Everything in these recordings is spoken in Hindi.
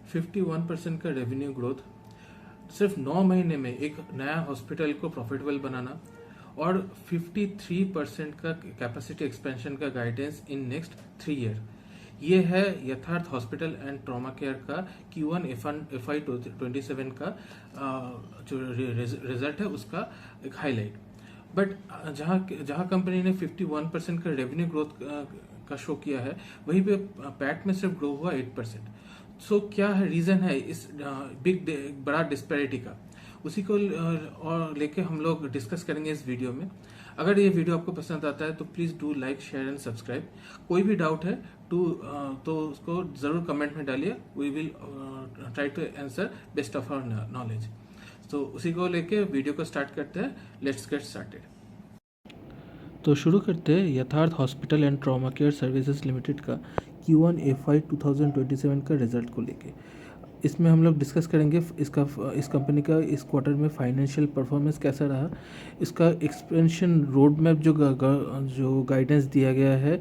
51% का रेवेन्यू ग्रोथ, सिर्फ 9 महीने में एक नया हॉस्पिटल को प्रॉफिटेबल बनाना और 53% का कैपेसिटी एक्सपेंशन का गाइडेंस इन नेक्स्ट 3 ईयर। ये है यथार्थ हॉस्पिटल एंड ट्रॉमा केयर का Q1 FY 27 का जो रिजल्ट है उसका एक हाईलाइट। बट जहाँ कंपनी ने 51% का रेवेन्यू ग्रोथ का शो किया है, वहीं पे पैट में सिर्फ ग्रो हुआ 8%। सो क्या है रीजन है इस बड़ा डिस्पैरिटी का, उसी को और लेके हम लोग डिस्कस करेंगे इस वीडियो में। अगर ये वीडियो आपको पसंद आता है तो please do like, share and subscribe. कोई भी डाउट है तो उसको ज़रूर कमेंट में डालिए। We will try to answer best of our knowledge. तो उसी को लेके वीडियो को स्टार्ट करते हैं। Let's get started. तो शुरू करते हैं Yatharth Hospital and Trauma Care Services Limited का Q1 FY 2027 का रिजल्ट को लेके। इसमें हम लोग डिस्कस करेंगे इस कंपनी का इस क्वार्टर में फाइनेंशियल परफॉर्मेंस कैसा रहा, इसका एक्सपेंशन रोड मैप जो गाइडेंस दिया गया है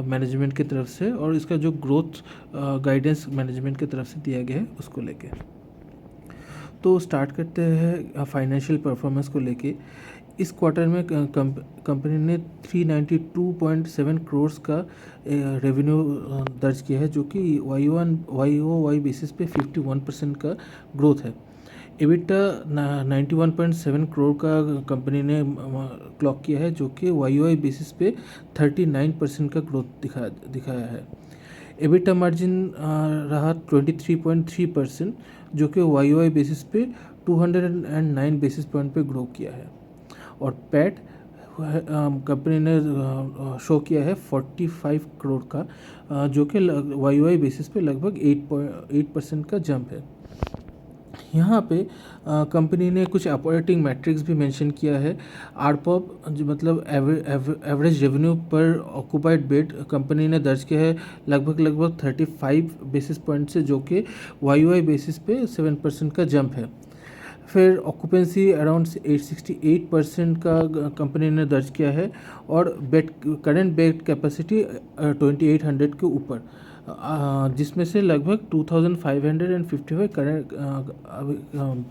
मैनेजमेंट की तरफ से, और इसका जो ग्रोथ गाइडेंस मैनेजमेंट की तरफ से दिया गया है उसको लेके। तो स्टार्ट करते हैं फाइनेंशियल परफॉर्मेंस को लेके। इस क्वार्टर में कंपनी ने 392.7 करोड़ का रेवेन्यू दर्ज किया है, जो कि YoY बेसिस पे 51% का ग्रोथ है। एबिटा 91.7 करोड़ का कंपनी ने क्लॉक किया है, जो कि YoY बेसिस पे 39% का ग्रोथ दिखाया है। एबिटा मार्जिन रहा 23.3%, जो कि YoY बेसिस पे 209 बेसिस पॉइंट पे ग्रो किया है। और पैट कंपनी ने शो किया है 45 करोड़ का, जो कि YoY बेसिस पे लगभग 8% का जंप है। यहाँ पे कंपनी ने कुछ ऑपरेटिंग मैट्रिक्स भी मेंशन किया है। आरपॉप जो मतलब एवरेज रेवेन्यू पर ऑक्यूपाइड बेड कंपनी ने दर्ज किया है लगभग 35 बेसिस पॉइंट से, जो कि YoY बेसिस पे 7% का जंप है। फिर ऑक्यूपेंसी अराउंड 68% का कंपनी ने दर्ज किया है, और करंट बेड कैपेसिटी 2800 के ऊपर, जिसमें से लगभग 2555 करंट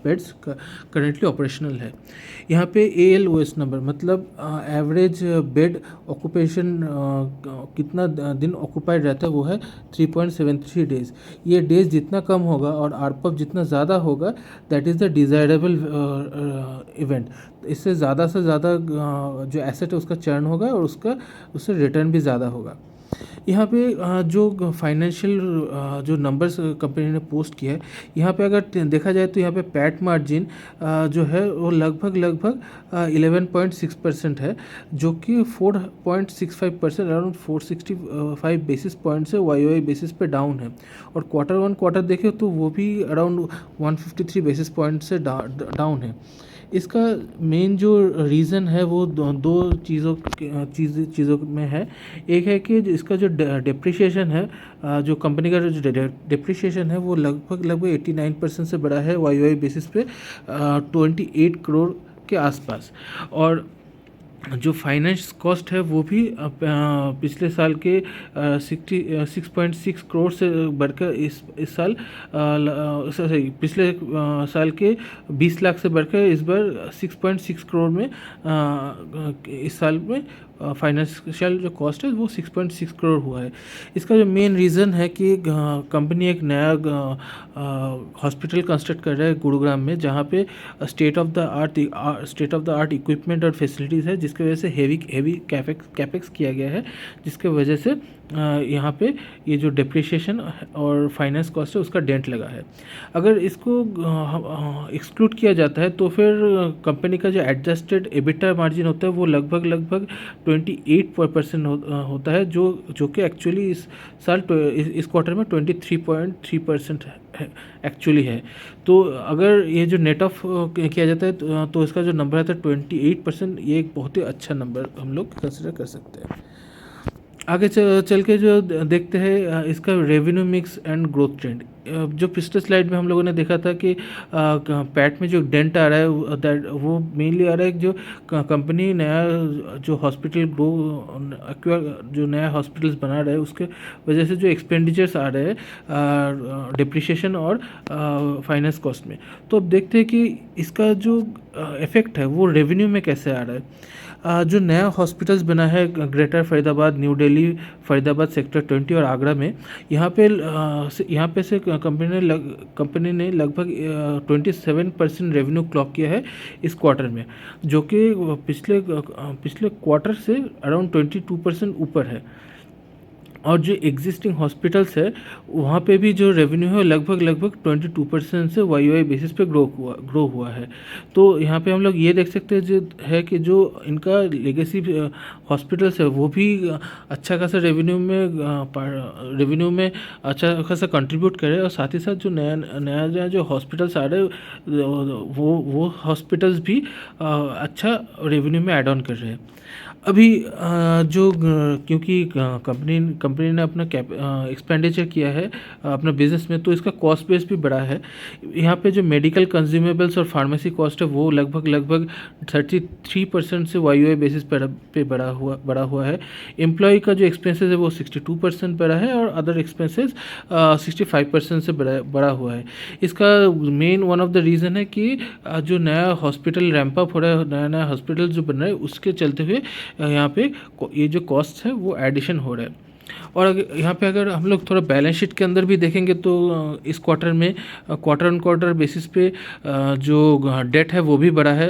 बेड्स करेंटली ऑपरेशनल है। यहाँ पे ALOS नंबर मतलब एवरेज बेड ऑक्यूपेशन कितना दिन ऑक्यूपाइड रहता है, वो है 3.73 डेज। ये डेज जितना कम होगा और आरपॉप जितना ज़्यादा होगा, that is the desirable event. इससे ज़्यादा से ज़्यादा जो एसेट है उसका चर्न होगा और उससे रिटर्न भी ज़्यादा होगा। यहाँ पे जो फाइनेंशियल जो नंबर्स कंपनी ने पोस्ट किया है, यहाँ पे अगर देखा जाए तो यहाँ पे पैट मार्जिन जो है वो लगभग 11.6% है, जो कि 4.65% अराउंड 465 बेसिस पॉइंट से YoY बेसिस पे डाउन है। और क्वार्टर देखें तो वो भी अराउंड 153 बेसिस पॉइंट से डाउन है। इसका मेन जो रीज़न है वो दो चीज़ों में है। एक है कि इसका जो डेप्रिसिएशन है, जो कंपनी का जो डेप्रिसिएशन है वो लगभग 89% से बढ़ा है YoY बेसिस पे 28 करोड़ के आसपास। और जो फाइनेंस कॉस्ट है वो भी पिछले साल के 66.6 करोड़ से बढ़कर इस साल पिछले साल के 20 लाख से बढ़कर इस बार 6.6 करोड़ में इस साल में फाइनेंशियल जो कॉस्ट है वो 6.6 करोड़ हुआ है। इसका जो मेन रीज़न है कि कंपनी एक नया हॉस्पिटल कंस्ट्रक्ट कर रहा है गुरुग्राम में, जहाँ पे state of the art equipment और फैसिलिटीज़ है, जिसकी वजह से हेवी कैपेक्स किया गया है, जिसके वजह से यहाँ पे ये जो डेप्रिसिएशन और फाइनेंस कॉस्ट है उसका डेंट लगा है। अगर इसको एक्सक्लूड किया जाता है तो फिर कंपनी का जो एडजस्टेड एबिटा मार्जिन होता है वो लगभग 28% होता है, जो कि एक्चुअली इस साल इस क्वार्टर में 23.3% एक्चुअली है। तो अगर ये जो नेट ऑफ किया जाता है तो इसका जो नंबर आता है 28%, ये एक बहुत ही अच्छा नंबर हम लोग कंसिडर कर सकते हैं। आगे चल के जो देखते हैं इसका revenue mix and growth trend. जो पिछले स्लाइड में हम लोगों ने देखा था कि पैट में जो डेंट आ रहा है वो मेनली आ रहा है जो कंपनी नया जो हॉस्पिटल ग्रो जो नया हॉस्पिटल्स बना रहा है उसके वजह से जो एक्सपेंडिचर्स आ रहे हैं डिप्रिशिएशन और फाइनेंस कॉस्ट में। तो अब देखते हैं कि इसका जो इफेक्ट है वो रेवेन्यू में कैसे आ रहा है। जो नया हॉस्पिटल्स बना है greater Faridabad, new Delhi, Faridabad sector 20 और आगरा में, यहाँ पे से कंपनी ने लगभग 27% रेवेन्यू क्लॉक किया है इस क्वार्टर में, जो कि पिछले क्वार्टर से अराउंड 22% ऊपर है। और जो एग्जिस्टिंग हॉस्पिटल्स है वहाँ पे भी जो रेवेन्यू है लगभग 22% से वाई बेसिस पे ग्रो हुआ है। तो यहाँ पे हम लोग ये देख सकते हैं जो है कि जो इनका लेगेसी हॉस्पिटल्स है वो भी अच्छा खासा रेवेन्यू में अच्छा खासा कंट्रीब्यूट करे, और साथ ही साथ जो नया जो हॉस्पिटल्स आ रहे हैं वो हॉस्पिटल्स भी अच्छा रेवेन्यू में ऐड ऑन कर रहे हैं। अभी क्योंकि कंपनी ने अपना एक्सपेंडिचर किया है अपना बिजनेस में, तो इसका कॉस्ट बेस भी बढ़ा है। यहाँ पे जो मेडिकल कंज्यूमेबल्स और फार्मेसी कॉस्ट है वो लगभग 33% से वाई बेसिस पे बढ़ा हुआ है। एम्प्लॉय का जो एक्सपेंसेस है वो 62% बढ़ा है और अदर एक्सपेंसेस 65% से बढ़ा हुआ है। इसका main one of the reason है कि जो नया हॉस्पिटल रैंप अप हो रहा है, नया हॉस्पिटल जो बन रहा है उसके चलते हुए यहाँ पे ये जो कॉस्ट है वो एडिशन हो रहा है। और यहाँ पे अगर हम लोग थोड़ा बैलेंस शीट के अंदर भी देखेंगे तो इस क्वार्टर में क्वार्टर ऑन क्वार्टर बेसिस पे जो डेट है वो भी बढ़ा है।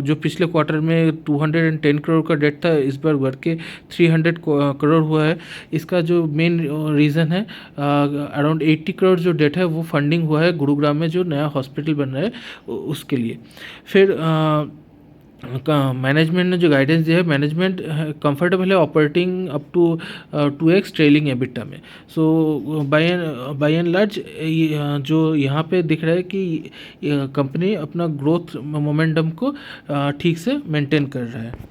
जो पिछले क्वार्टर में 210 करोड़ का डेट था, इस बार बढ़ के 300 करोड़ हुआ है। इसका जो मेन रीज़न है अराउंड 80 करोड़ जो डेट है वो फंडिंग हुआ है गुरुग्राम में जो नया हॉस्पिटल बन रहा है उसके लिए। फिर मैनेजमेंट ने जो गाइडेंस दिया है, मैनेजमेंट कंफर्टेबल है operating up to 2x trailing EBITDA में। सो बाय एंड लार्ज जो यहाँ पे दिख रहा है कि कंपनी अपना ग्रोथ मोमेंटम को ठीक से मेंटेन कर रहा है।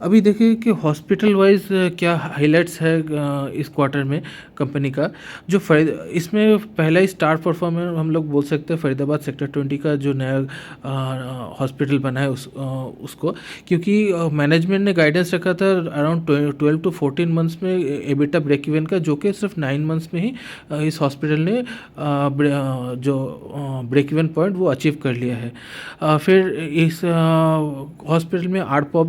अभी देखिए कि हॉस्पिटल वाइज क्या हाइलाइट्स है इस क्वार्टर में कंपनी का। जो इसमें पहला ही स्टार परफॉर्मर हम लोग बोल सकते हैं फरीदाबाद सेक्टर 20 का जो नया हॉस्पिटल बना है उसको, क्योंकि मैनेजमेंट ने गाइडेंस रखा था अराउंड 12 to 14 मंथ्स में एबिटा ब्रेक इवन का, जो कि सिर्फ 9 मंथ्स में ही इस हॉस्पिटल ने जो ब्रेक इवन पॉइंट वो अचीव कर लिया है। फिर इस हॉस्पिटल में आरपॉप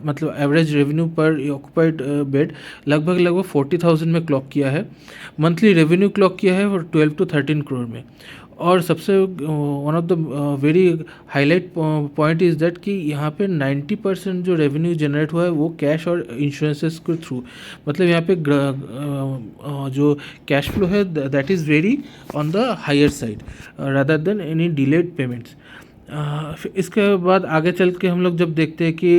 मतलब एवरेज रेवेन्यू पर ऑक्युपाइड बेड लगभग 40,000 में क्लॉक किया है। मंथली रेवेन्यू क्लॉक किया है 12 to 13 करोड़ में। और सबसे one of the very highlight point is that कि यहाँ पे 90% जो रेवेन्यू जनरेट हुआ है वो कैश और इंश्योरेंसेस के थ्रू, मतलब यहाँ पे जो कैश फ्लो है that is very on the higher side rather than any delayed payments. इसके बाद आगे चल के हम लोग जब देखते हैं कि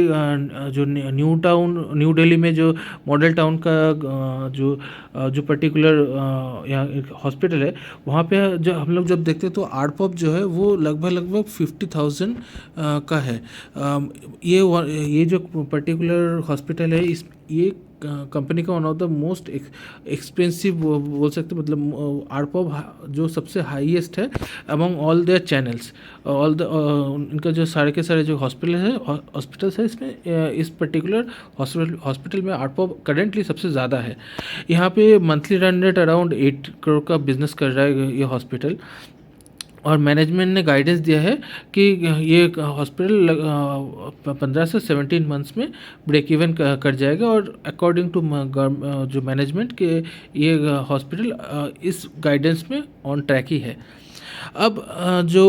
जो न्यू दिल्ली में जो मॉडल टाउन का जो पर्टिकुलर यहाँ हॉस्पिटल है वहाँ पे जो हम लोग जब देखते हैं तो आरपॉप जो है वो लगभग 50,000 का है। ये जो पर्टिकुलर हॉस्पिटल है ये कंपनी का one of the most expensive बोल सकते हैं, मतलब आरपॉप जो सबसे हाईएस्ट है अमंग ऑल देयर चैनल्स, इनका जो सारे के सारे जो हॉस्पिटल्स है इसमें इस पर्टिकुलर हॉस्पिटल में आरपॉप करेंटली सबसे ज़्यादा है। यहाँ पे monthly run rate around 8 crore का बिजनेस कर रहा है ये हॉस्पिटल। और मैनेजमेंट ने गाइडेंस दिया है कि ये हॉस्पिटल 15 से 17 मंथ्स में ब्रेक इवन कर जाएगा, और अकॉर्डिंग टू जो मैनेजमेंट के ये हॉस्पिटल इस गाइडेंस में ऑन ट्रैक ही है। अब जो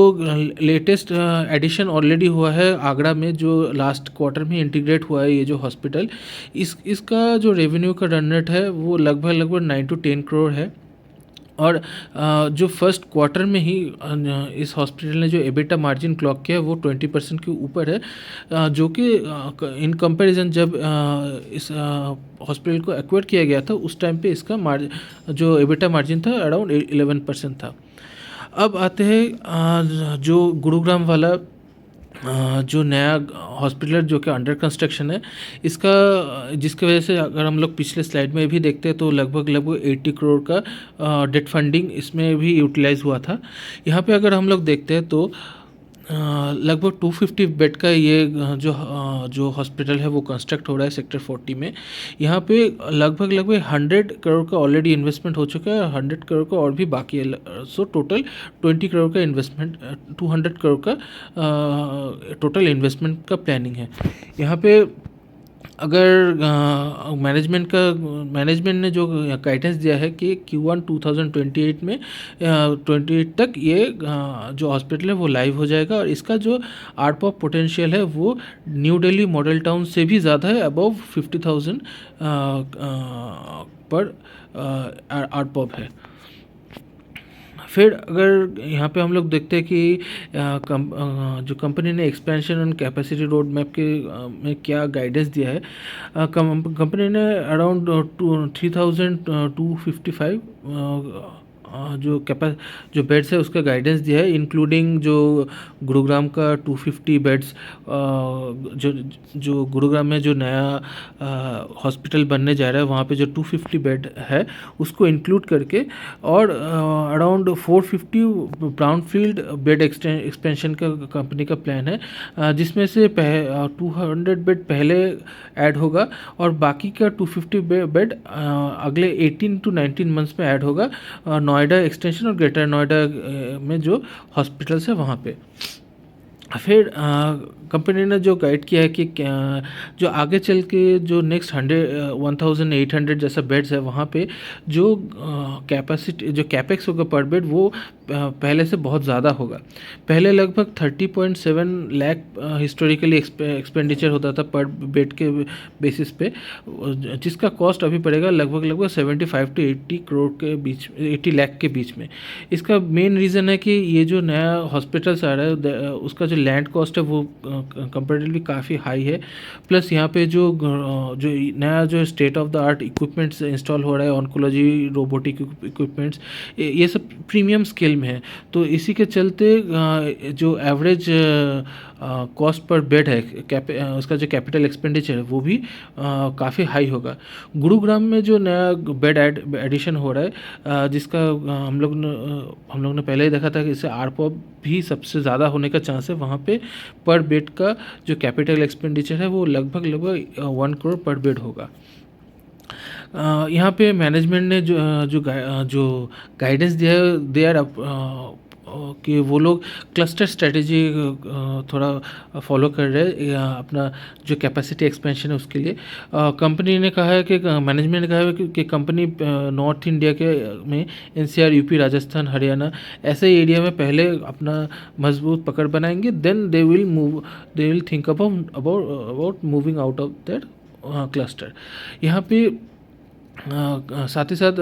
लेटेस्ट एडिशन ऑलरेडी हुआ है आगरा में, जो लास्ट क्वार्टर में इंटीग्रेट हुआ है ये जो हॉस्पिटल, इसका जो रेवेन्यू का रन रेट है वो लगभग 9 to 10 करोड़ है। और जो फर्स्ट क्वार्टर में ही इस हॉस्पिटल ने जो एबिटा मार्जिन क्लॉक किया है वो 20% के ऊपर है, जो कि इन कंपैरिजन जब इस हॉस्पिटल को एक्वायर किया गया था उस टाइम पे इसका जो एबिटा मार्जिन था अराउंड 11% था। अब आते हैं जो गुरुग्राम वाला जो नया हॉस्पिटल जो कि अंडर कंस्ट्रक्शन है इसका, जिसकी वजह से अगर हम लोग पिछले स्लाइड में भी देखते हैं तो लगभग लगभग 80 करोड़ का डेट फंडिंग इसमें भी यूटिलाइज हुआ था। यहाँ पे अगर हम लोग देखते हैं तो लगभग 250 बेड का ये जो हॉस्पिटल है वो कंस्ट्रक्ट हो रहा है सेक्टर 40 में। यहाँ पे लगभग लगभग 100 करोड़ का ऑलरेडी इन्वेस्टमेंट हो चुका है, 100 करोड़ का और भी बाकी है। सो टोटल 20 करोड़ का इन्वेस्टमेंट, 200 करोड़ का टोटल इन्वेस्टमेंट का प्लानिंग है। यहाँ पे अगर मैनेजमेंट ने जो गाइडेंस दिया है कि Q1 2028 में 28 तक ये जो हॉस्पिटल है वो लाइव हो जाएगा, और इसका जो आरपॉप पोटेंशियल है वो न्यू दिल्ली मॉडल टाउन से भी ज़्यादा है, अबव 50,000 पर आरपॉप है। फिर अगर यहाँ पे हम लोग देखते हैं कि जो कंपनी ने expansion and capacity road map के में क्या गाइडेंस दिया है। कंपनी ने अराउंड 3,255 जो बेड्स है उसका गाइडेंस दिया है, इंक्लूडिंग जो गुरुग्राम का 250 बेड्स, जो गुरुग्राम में जो नया हॉस्पिटल बनने जा रहा है वहाँ पे जो 250 बेड है उसको इंक्लूड करके, और अराउंड 450 ब्राउनफील्ड बेड एक्सपेंशन का कंपनी का प्लान है, जिसमें से 200 बेड पहले ऐड होगा और बाकी का 250 बेड अगले 18 to 19 मंथ्स में ऐड होगा नोएडा एक्सटेंशन और ग्रेटर नोएडा में जो हॉस्पिटल्स है वहाँ पे। फिर कंपनी ने जो गाइड किया है कि जो आगे चल के जो नेक्स्ट 1800 जैसा बेड्स है वहाँ पे जो कैपेसिटी जो कैपेक्स होगा पर बेड वो पहले से बहुत ज़्यादा होगा। पहले लगभग 30.7 लाख हिस्टोरिकली एक्सपेंडिचर होता था पर बेड के बेसिस पे, जिसका कॉस्ट अभी पड़ेगा लगभग 75 to 80 करोड़ के बीच, 80 लाख के बीच में। इसका मेन रीज़न है कि ये जो नया हॉस्पिटल्स आ रहा है उसका जो लैंड कॉस्ट है वो कंपेरेटिवली काफ़ी हाई है, प्लस यहाँ पे जो नया जो state of the art equipments install हो रहा है, ऑन्कोलॉजी रोबोटिक इक्विपमेंट्स, ये सब प्रीमियम स्केल में है। तो इसी के चलते जो एवरेज कॉस्ट पर बेड है, उसका जो कैपिटल एक्सपेंडिचर है वो भी काफ़ी हाई होगा। गुरुग्राम में जो नया बेड एडिशन हो रहा है, जिसका हम लोग ने पहले ही देखा था कि इससे आरपॉप भी सबसे ज़्यादा होने का चांस है। वहाँ पे पर बेड का जो कैपिटल एक्सपेंडिचर है वो लगभग 1 करोड़ पर बेड होगा। यहाँ पे मैनेजमेंट ने जो गाइडेंस दिया है दे आर कि वो लोग क्लस्टर स्ट्रेटेजी थोड़ा फॉलो कर रहे हैं अपना जो कैपेसिटी एक्सपेंशन है उसके लिए। कंपनी ने कहा है कि मैनेजमेंट ने कहा है कि कंपनी नॉर्थ इंडिया के में NCR, UP, राजस्थान, हरियाणा ऐसे एरिया में पहले अपना मजबूत पकड़ बनाएंगे, then they will think about moving out of that cluster. यहाँ पे साथ ही साथ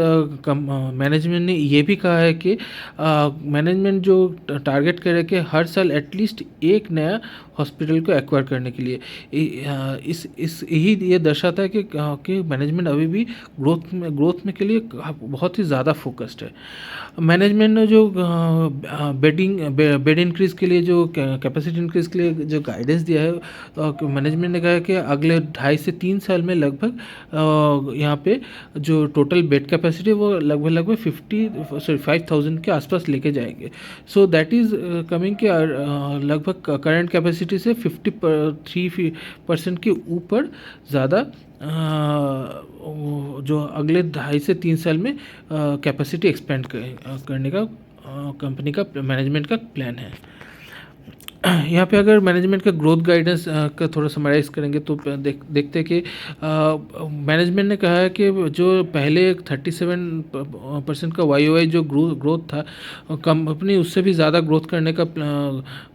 मैनेजमेंट ने ये भी कहा है कि मैनेजमेंट जो टारगेट करे कि हर साल एटलीस्ट एक नया हॉस्पिटल को एक्वायर करने के लिए, इस यही ये दर्शाता है कि मैनेजमेंट अभी भी ग्रोथ में के लिए बहुत ही ज़्यादा फोकस्ड है। मैनेजमेंट ने जो बेड इंक्रीज के लिए, जो कैपेसिटी इंक्रीज के लिए जो गाइडेंस दिया है, मैनेजमेंट ने कहा है कि अगले 2.5 से 3 साल में लगभग यहाँ पे जो टोटल बेड कैपेसिटी वो लगभग 5,000 के आसपास लेके जाएंगे। सो दैट इज़ कमिंग के लगभग करंट कैपेसिटी से 53% के ऊपर ज़्यादा जो अगले 2.5 से 3 साल में कैपेसिटी एक्सपेंड करने का कंपनी का मैनेजमेंट का प्लान है। यहाँ पे अगर मैनेजमेंट का ग्रोथ गाइडेंस का थोड़ा समराइज़ करेंगे तो देखते हैं कि मैनेजमेंट ने कहा है कि जो पहले 37% का YOY जो ग्रोथ था, कंपनी उससे भी ज़्यादा ग्रोथ करने का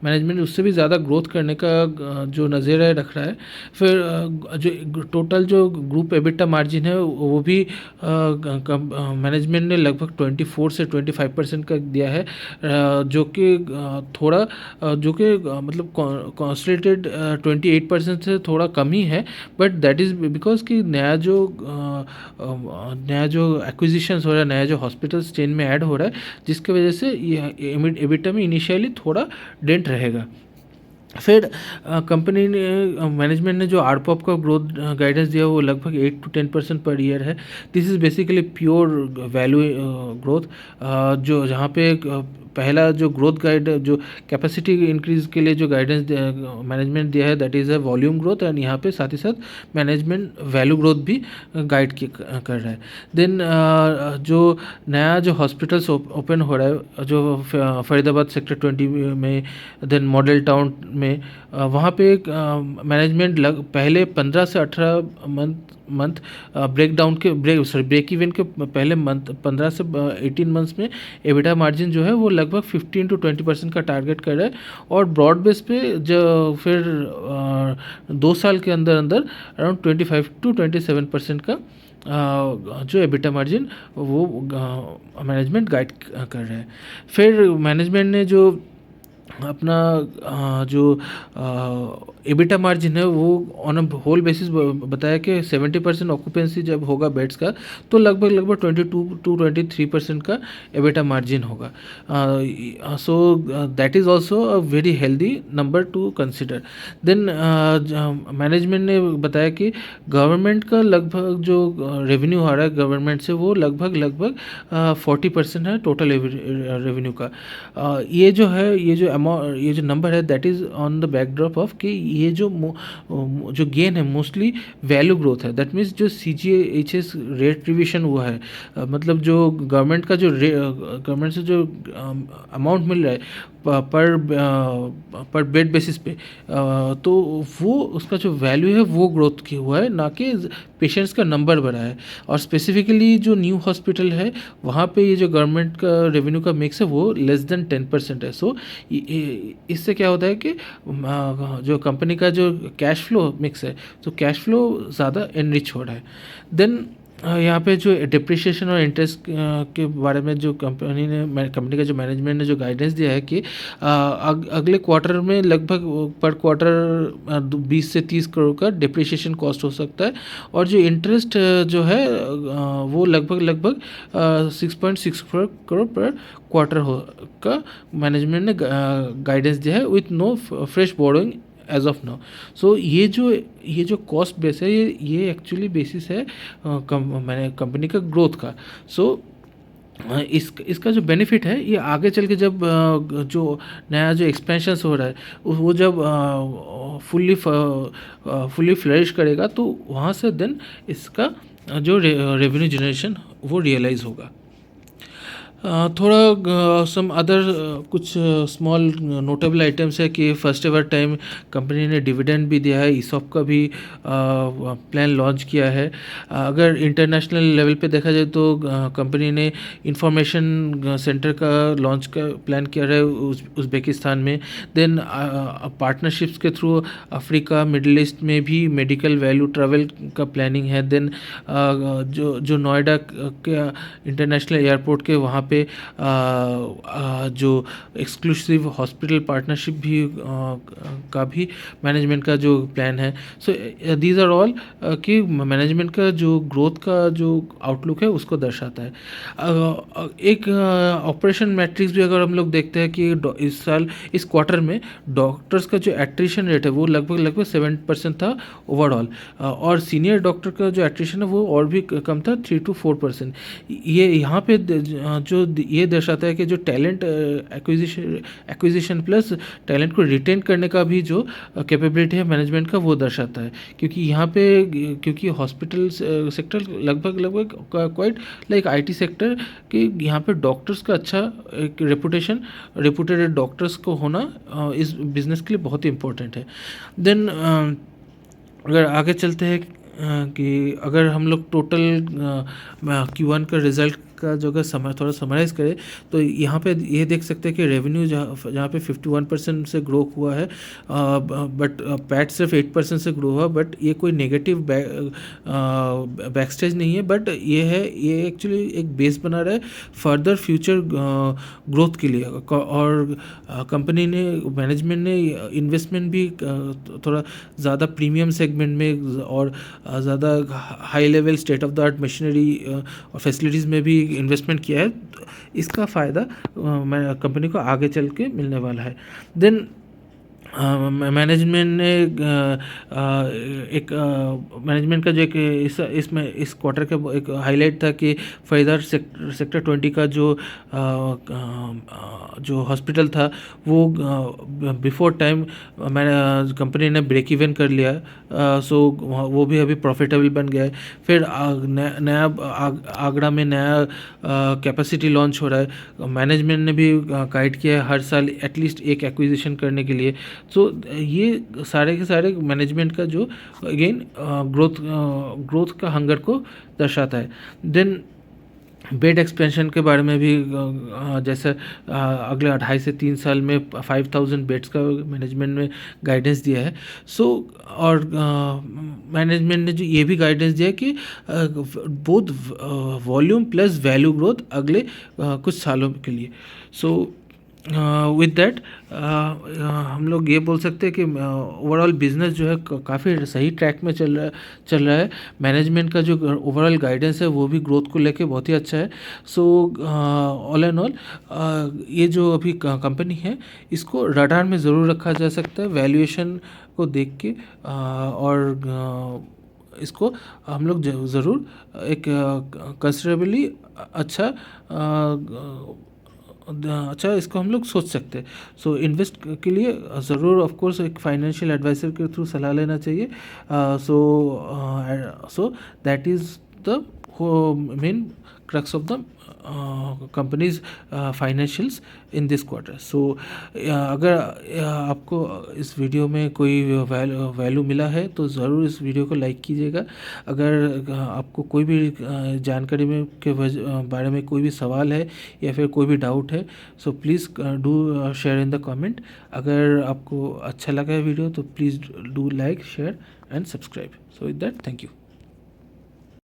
मैनेजमेंट उससे भी ज़्यादा ग्रोथ करने का जो नज़रिया रख रहा है। फिर जो टोटल जो ग्रुप एबिटा मार्जिन है वो भी मैनेजमेंट ने लगभग 24 से 25% का दिया है, जो कि थोड़ा जो कि मतलब कॉन्स्टेंटेड 28% से थोड़ा कम ही है, बट दैट इज़ बिकॉज कि नया जो एक्विजिशंस हो रहा है, नया जो हॉस्पिटल्स चेन में ऐड हो रहा है, जिसकी वजह से ये एबिटा में इनिशियली थोड़ा डेंट रहेगा। फिर कंपनी ने मैनेजमेंट ने जो आरपॉप का ग्रोथ गाइडेंस दिया वो लगभग 8 to 10% पर ईयर है। This is basically pure value growth, जो जहाँ पे पहला जो ग्रोथ गाइड जो कैपेसिटी इंक्रीज के लिए जो गाइडेंस मैनेजमेंट दिया है that is a volume growth, and यहाँ पे साथ ही साथ मैनेजमेंट वैल्यू ग्रोथ भी गाइड कर रहा है। देन जो नया जो हॉस्पिटल्स ओपन हो रहा है जो फरीदाबाद सेक्टर 20 में, देन मॉडल टाउन में, वहाँ पे मैनेजमेंट पहले 15 से 18 मंथ ब्रेक इवन के पहले मंथ 15 से 18 मंथ्स में एबिटा मार्जिन जो है वो लगभग 15 to 20% का टारगेट कर रहा है, और ब्रॉड बेस पे जो फिर 2 साल के अंदर अंदर अराउंड 25 to 27% का जो एबिटा मार्जिन वो मैनेजमेंट गाइड कर रहा है। फिर मैनेजमेंट ने जो अपना जो एबिटा मार्जिन है वो ऑन अ होल बेसिस बताया कि 70% ऑक्यूपेंसी जब होगा बेड्स का तो लगभग 22 to 23% का एबिटा मार्जिन होगा। So that is also a very healthy number to consider. Then management ने बताया कि गवर्नमेंट का लगभग जो रेवेन्यू आ रहा है गवर्नमेंट से वो लगभग 40% है टोटल रेवेन्यू का। ये जो है ये जो नंबर है that is on the backdrop of कि ये जो गेन है मोस्टली वैल्यू ग्रोथ है। दैट मीन्स जो CGHS रेट रिविजन हुआ है, मतलब जो गवर्नमेंट का जो गवर्नमेंट से जो अमाउंट मिल रहा है पर बेड बेसिस पे, तो वो उसका जो वैल्यू है वो ग्रोथ की हुआ है, ना कि पेशेंट्स का नंबर बढ़ा है। और स्पेसिफिकली जो न्यू हॉस्पिटल है वहाँ पे ये जो गवर्नमेंट का रेवेन्यू का मिक्स है वो लेस देन 10% है। सो इससे क्या होता है कि जो कंपनी का जो कैश फ्लो मिक्स है तो कैश फ्लो ज़्यादा एनरिच हो रहा है। देन यहाँ पे जो डिप्रिशिएशन और इंटरेस्ट के बारे में जो कंपनी का जो मैनेजमेंट ने जो गाइडेंस दिया है कि अगले क्वार्टर में लगभग पर क्वार्टर 20 से 30 करोड़ का डिप्रिशिएशन कॉस्ट हो सकता है, और जो इंटरेस्ट जो है वो लगभग 6.6 करोड़ पर क्वार्टर हो का मैनेजमेंट ने गाइडेंस दिया है with no fresh borrowing as of now. So ये जो कॉस्ट बेस है ये एक्चुअली बेसिस है कंपनी का ग्रोथ का। सो इसका जो बेनिफिट है ये आगे चल के जब जो नया जो एक्सपेंशंस हो रहा है वो जब फुल्ली फ्लरिश करेगा तो वहाँ से देन इसका जो रेवेन्यू जनरेशन वो रियलाइज़ होगा। थोड़ा सम अदर कुछ स्मॉल नोटेबल आइटम्स है कि फर्स्ट एवर टाइम कंपनी ने डिविडेंड भी दिया है, ईसॉप का भी प्लान लॉन्च किया है। अगर इंटरनेशनल लेवल पे देखा जाए तो कंपनी ने इंफॉर्मेशन सेंटर का लॉन्च का प्लान किया है उज़्बेकिस्तान में। देन पार्टनरशिप्स के थ्रू अफ्रीका मिडिल ईस्ट में भी मेडिकल वैल्यू ट्रैवल का प्लानिंग है। देन जो नोएडा के इंटरनेशनल एयरपोर्ट के वहाँ पे जो एक्सक्लूसिव हॉस्पिटल पार्टनरशिप भी का भी मैनेजमेंट का जो प्लान है। सो दीज आर ऑल कि मैनेजमेंट का जो ग्रोथ का जो आउटलुक है उसको दर्शाता है। एक ऑपरेशन मैट्रिक्स भी अगर हम लोग देखते हैं कि इस साल इस क्वार्टर में डॉक्टर्स का जो एट्रिशन रेट है वो लगभग 7% था ओवरऑल, और सीनियर डॉक्टर का जो एट्रिशन है वो और भी कम था 3 to 4%। ये यहाँ पे जो ये दर्शाता है कि जो टैलेंट एक्विजिशन प्लस टैलेंट को रिटेन करने का भी जो कैपेबिलिटी है मैनेजमेंट का वो दर्शाता है। क्योंकि यहाँ पे क्योंकि हॉस्पिटल सेक्टर लगभग क्वाइट लाइक IT सेक्टर कि यहाँ पे डॉक्टर्स का अच्छा एक रेपुटेड डॉक्टर्स को होना इस बिज़नेस के लिए बहुत ही इम्पोर्टेंट है। देन अगर आगे चलते हैं कि अगर हम लोग टोटल Q1 का रिज़ल्ट का जो अगर थोड़ा समराइज़ करें तो यहाँ पे ये देख सकते हैं कि रेवेन्यू जहाँ पे 51% से ग्रो हुआ है, बट पैट सिर्फ 8% से ग्रो हुआ। बट ये कोई नेगेटिव बैकस्टेज नहीं है, बट ये एक्चुअली एक बेस बना रहा है फर्दर फ्यूचर ग्रोथ के लिए। और कंपनी ने मैनेजमेंट ने इन्वेस्टमेंट भी थोड़ा ज़्यादा प्रीमियम सेगमेंट में और ज़्यादा high level state of the art machinery और फैसिलिटीज़ में भी इन्वेस्टमेंट किया है। इसका फ़ायदा कंपनी को आगे चल के मिलने वाला है। देन मैनेजमेंट ने एक मैनेजमेंट का जो एक इसमें इस क्वार्टर का एक हाईलाइट था कि फरीदार सेक्टर 20 का जो हॉस्पिटल था वो बिफोर टाइम मैंने कंपनी ने ब्रेक इवन कर लिया। सो वो भी अभी प्रॉफिटेबल बन गया है। फिर नया आगरा में नया कैपेसिटी लॉन्च हो रहा है। मैनेजमेंट ने भी गाइड किया है हर साल एटलीस्ट एक एक्विजिशन करने के लिए। तो ये सारे के सारे मैनेजमेंट का जो अगेन ग्रोथ का हंगर को दर्शाता है। देन बेड एक्सपेंशन के बारे में भी जैसे अगले 2.5 से 3 साल में 5000 बेड्स का मैनेजमेंट ने गाइडेंस दिया है। सो और मैनेजमेंट ने जो ये भी गाइडेंस दिया है कि both volume plus value growth अगले कुछ सालों के लिए। सो विद दैट हम लोग ये बोल सकते हैं कि ओवरऑल बिजनेस जो है काफ़ी सही ट्रैक में चल रहा है। मैनेजमेंट का जो ओवरऑल गाइडेंस है वो भी ग्रोथ को लेके बहुत ही अच्छा है। सो ऑल एंड ऑल ये जो अभी कंपनी है इसको रडार में ज़रूर रखा जा सकता है वैल्यूएशन को देख के। और इसको हम लोग ज़रूर एक कंसिडरेबली अच्छा इसको हम लोग सोच सकते हैं। सो इन्वेस्ट के लिए ज़रूर ऑफ कोर्स एक फाइनेंशियल एडवाइज़र के थ्रू सलाह लेना चाहिए। So that is the main crux of the company's financials in this quarter. So अगर आपको इस वीडियो में कोई वैल्यू मिला है तो ज़रूर इस वीडियो को लाइक कीजिएगा। अगर आपको कोई भी जानकारी में के बारे में कोई भी सवाल है या फिर कोई भी डाउट है so please do share in the comment. अगर आपको अच्छा लगा है वीडियो तो please do like share and subscribe. So with that thank you.